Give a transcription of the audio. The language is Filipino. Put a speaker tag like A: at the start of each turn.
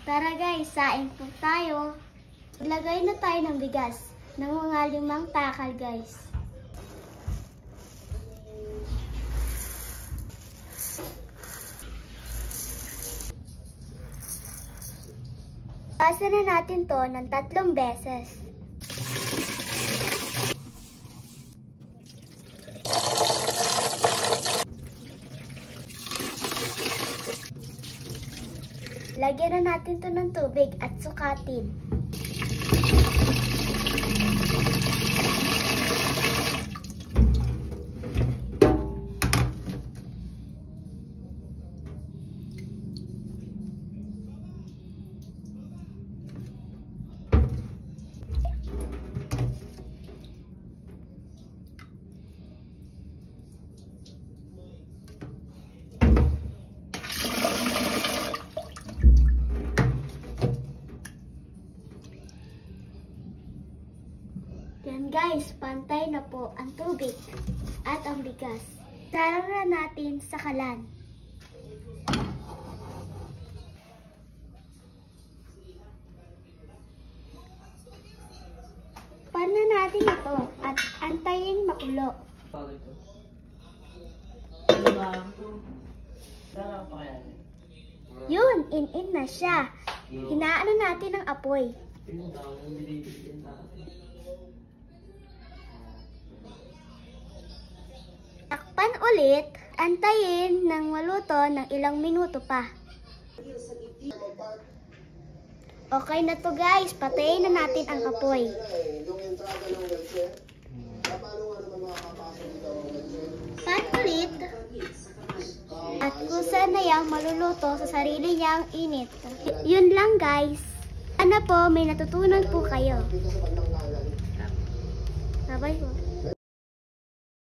A: Tara guys, saing po tayo. Maglagay na tayo ng bigas ng mga 5 takal guys. Pasa na natin to ng 3 beses. Lagyan na natin to ng tubig at sukatin. Yan guys, pantay na po ang tubig at ang bigas. Sarara natin sa kalan. Pan na natin ito at antayin makulo. Yun, in na siya. Hinaan na natin ang apoy. Takpan ulit, antayin ng maluto ng ilang minuto pa. Okay na to guys, patayin na natin ang apoy. Pan ulit, at kusa na yang maluluto sa sarili niyang init. Yun lang guys. Sana po may natutunan po kayo. Bye-bye po.